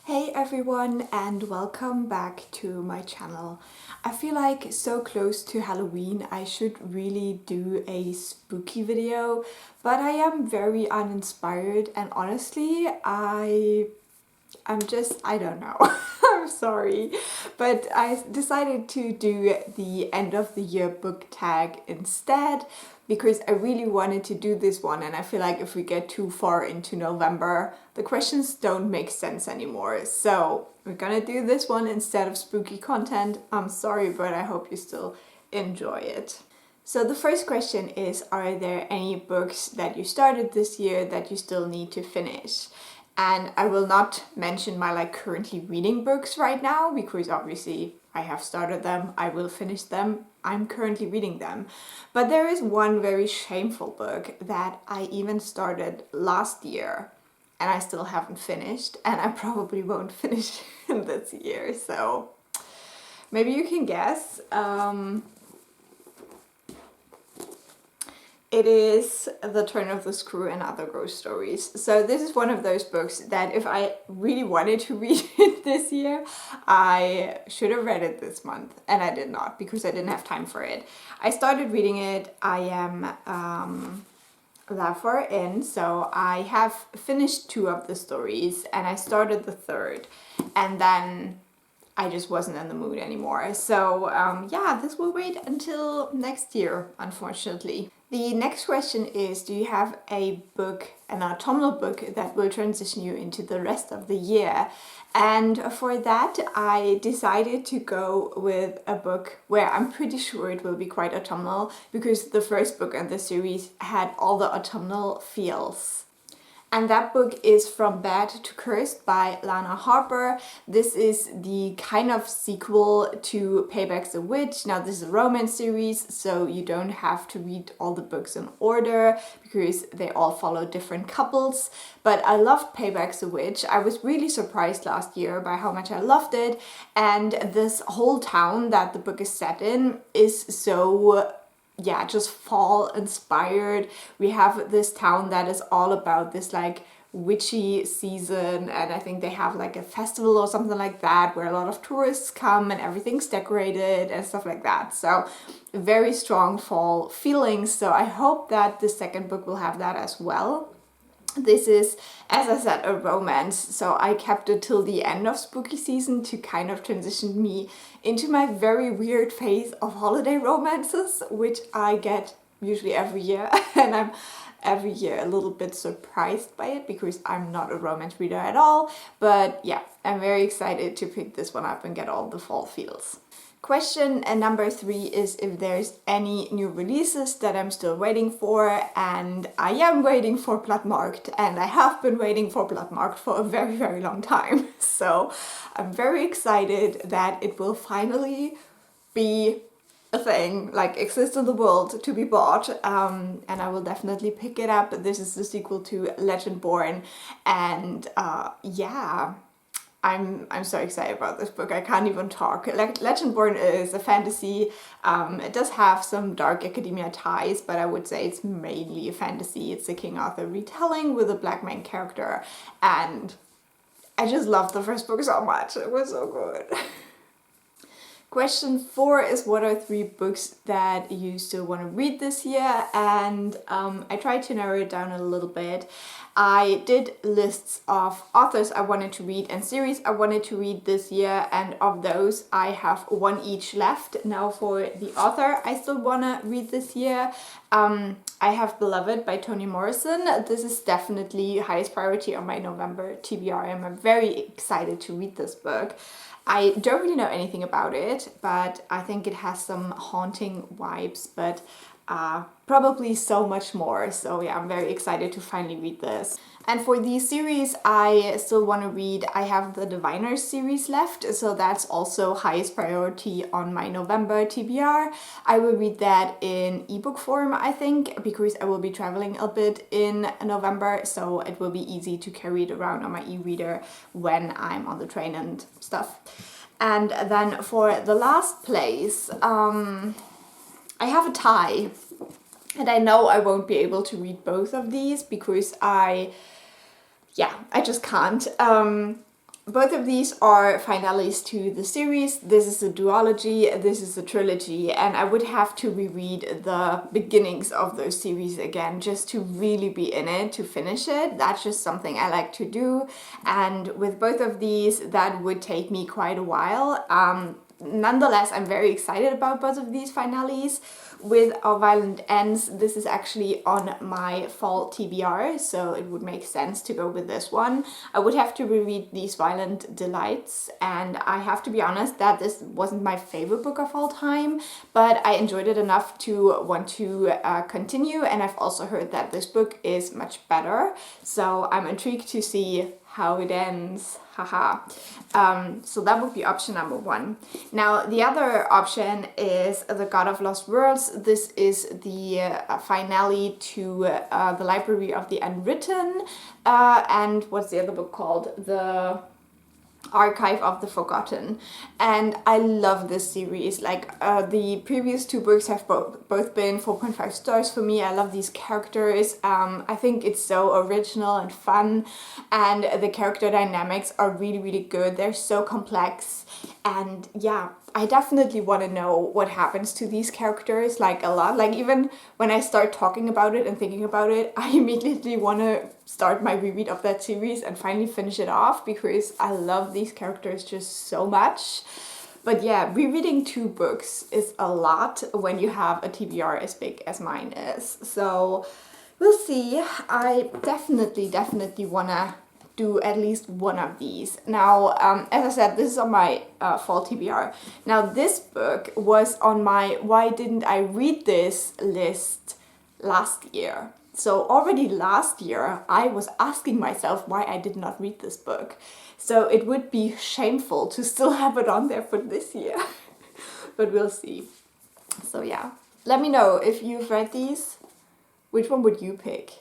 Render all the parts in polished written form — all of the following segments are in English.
Hey everyone and welcome back to my channel. I feel like so close to Halloween I should really do a spooky video, but I am very uninspired and honestly I don't know. I'm sorry. But I decided to do the end of the year book tag instead because I really wanted to do this one, and I feel like if we get too far into November, the questions don't make sense anymore. So we're gonna do this one instead of spooky content. I'm sorry, but I hope you still enjoy it. So the first question is, are there any books that you started this year that you still need to finish? And I will not mention my currently reading books right now because obviously I have started them, I will finish them, I'm currently reading them. But there is one very shameful book that I even started last year and I still haven't finished, and I probably won't finish this year, so maybe you can guess. It is The Turn of the Screw and Other Ghost Stories. So this is one of those books that if I really wanted to read it this year, I should have read it this month. And I did not because I didn't have time for it. I started reading it. I am that far in. So I have finished 2 of the stories and I started the 3rd. And then I just wasn't in the mood anymore. So yeah, this will wait until next year, unfortunately. The next question is, do you have a book, an autumnal book that will transition you into the rest of the year? And for that, I decided to go with a book where I'm pretty sure it will be quite autumnal because the first book in the series had all the autumnal feels. And that book is From Bad to Cursed by Lana Harper. This is the kind of sequel to Payback's a Witch. Now this is a romance series, so you don't have to read all the books in order because they all follow different couples. But I loved Payback's a Witch. I was really surprised last year by how much I loved it. And this whole town that the book is set in is so just fall inspired. We have this town that is all about this witchy season, and I think they have a festival or something like that where a lot of tourists come and everything's decorated and stuff like that. So very strong fall feelings. So I hope that the second book will have that as well. This is, as I said, a romance, so I kept it till the end of spooky season to kind of transition me into my very weird phase of holiday romances, which I get usually every year, and I'm every year a little bit surprised by it because I'm not a romance reader at all. But yeah, I'm very excited to pick this one up and get all the fall feels. Question number 3 is if there's any new releases that I'm still waiting for, and I am waiting for Bloodmarked, and I have been waiting for Bloodmarked for a very, very long time. So I'm very excited that it will finally be a thing, exist in the world to be bought, and I will definitely pick it up. This is the sequel to Legendborn, and yeah. I'm so excited about this book. I can't even talk. Legendborn is a fantasy. It does have some dark academia ties, but I would say it's mainly a fantasy. It's a King Arthur retelling with a black main character, and I just loved the first book so much. It was so good. Question 4 is, what are 3 books that you still want to read this year? And I tried to narrow it down a little bit. I did lists of authors I wanted to read and series I wanted to read this year, and of those I have 1 each left. Now for the author I still want to read this year, I have Beloved by Toni Morrison. This is definitely highest priority on my November TBR. I'm very excited to read this book. I don't really know anything about it, but I think it has some haunting vibes, but probably so much more. So yeah, I'm very excited to finally read this. And for the series I still want to read, I have the Diviners series left, so that's also highest priority on my November TBR. I will read that in ebook form, I think, because I will be traveling a bit in November, so it will be easy to carry it around on my e-reader when I'm on the train and stuff. And then for the last place, I have a tie. And I know I won't be able to read both of these because I just can't. both of these are finales to the series. This is a duology, this is a trilogy, and I would have to reread the beginnings of those series again just to really be in it, to finish it. That's just something I like to do, and with both of these, that would take me quite a while. Nonetheless, I'm very excited about both of these finales. With Our Violent Ends, this is actually on my fall TBR, so it would make sense to go with this one. I would have to reread These Violent Delights, and I have to be honest that this wasn't my favorite book of all time, but I enjoyed it enough to want to continue, and I've also heard that this book is much better, so I'm intrigued to see how it ends. Haha. So that would be option number one. Now, the other option is The God of Lost Worlds. This is the finale to the Library of the Unwritten. And what's the other book called? The Archive of the Forgotten. And I love this series. Like the previous two books have both been 4.5 stars for me. I love these characters. I think it's so original and fun, and the character dynamics are really, really good. They're so complex, and yeah, I definitely want to know what happens to these characters, like a lot. Like even when I start talking about it and thinking about it, I immediately want to start my reread of that series and finally finish it off because I love these characters just so much. But yeah, rereading two books is a lot when you have a TBR as big as mine is. So we'll see. I definitely want to do at least one of these. Now, as I said, this is on my fall TBR. Now, this book was on my why didn't I read this list last year. So already last year, I was asking myself why I did not read this book. So it would be shameful to still have it on there for this year. But we'll see. So yeah, let me know if you've read these. Which one would you pick?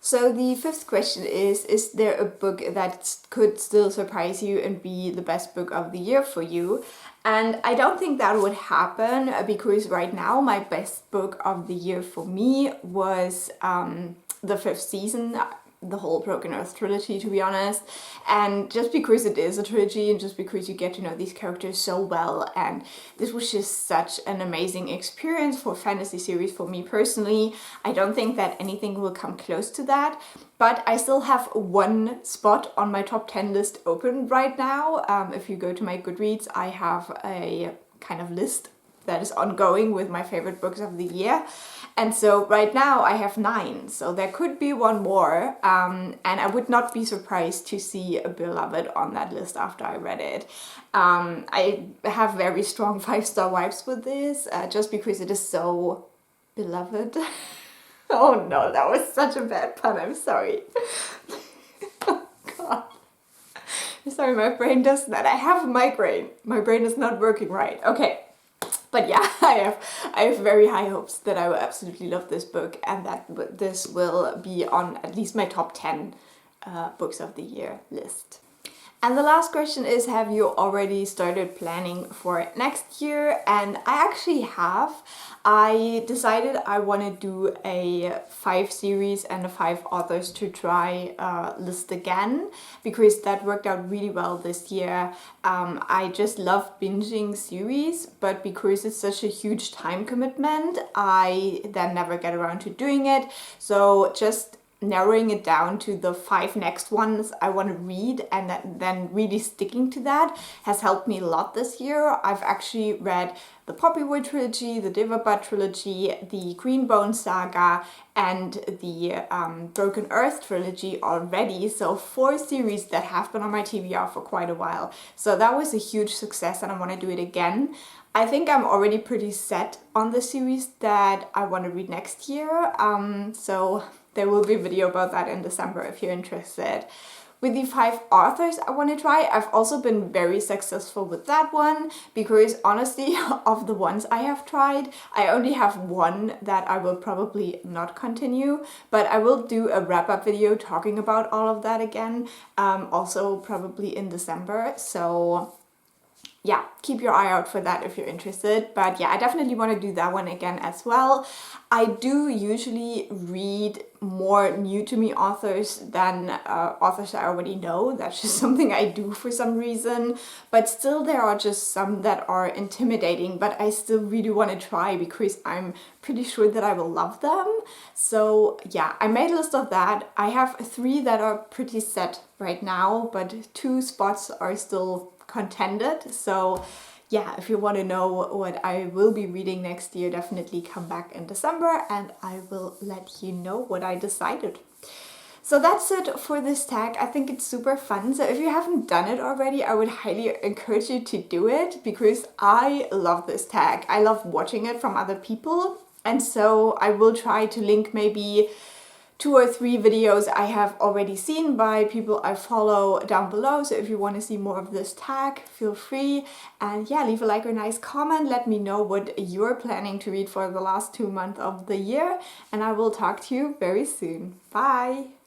So the fifth question is there a book that could still surprise you and be the best book of the year for you? And I don't think that would happen because right now my best book of the year for me was the fifth season, the whole Broken Earth trilogy, to be honest. And just because it is a trilogy and just because you get to know these characters so well, and this was just such an amazing experience for a fantasy series for me personally, I don't think that anything will come close to that. But I still have one spot on my top 10 list open right now. If you go to my Goodreads, I have a kind of list that is ongoing with my favorite books of the year. And so right now I have 9, so there could be one more, and I would not be surprised to see a Beloved on that list after I read it. I have very strong 5-star vibes with this, just because it is so beloved. Oh no, that was such a bad pun, I'm sorry. Oh god. I'm sorry, my brain does that. I have a migraine. My brain is not working right. Okay. But yeah, I have very high hopes that I will absolutely love this book and that this will be on at least my top 10 books of the year list. And the last question is, have you already started planning for next year? And I actually have. I decided I want to do a 5 series and a 5 authors to try list again, because that worked out really well this year. I just love binging series, but because it's such a huge time commitment, I then never get around to doing it. So just narrowing it down to the 5 next ones I want to read and then really sticking to that has helped me a lot this year. I've actually read the Poppywood trilogy, the Devabad trilogy, the Greenbone saga, and the Broken Earth trilogy already. So 4 series that have been on my TBR for quite a while. So that was a huge success and I want to do it again. I think I'm already pretty set on the series that I want to read next year. So there will be a video about that in December if you're interested. With the 5 authors I want to try, I've also been very successful with that one because honestly, of the ones I have tried, I only have one that I will probably not continue, but I will do a wrap-up video talking about all of that again, also probably in December. So yeah, keep your eye out for that if you're interested. But yeah, I definitely want to do that one again as well. I do usually read more new to me authors than authors I already know. That's just something I do for some reason. But still, there are just some that are intimidating, but I still really want to try because I'm pretty sure that I will love them. So yeah, I made a list of that. I have 3 that are pretty set right now, but 2 spots are still contended. So yeah, if you want to know what I will be reading next year, definitely come back in December and I will let you know what I decided. So that's it for this tag. I think it's super fun. So if you haven't done it already, I would highly encourage you to do it because I love this tag. I love watching it from other people. And so I will try to link maybe 2 or 3 videos I have already seen by people I follow down below. So if you want to see more of this tag, feel free. And yeah, leave a like or a nice comment. Let me know what you're planning to read for the last 2 months of the year. And I will talk to you very soon. Bye!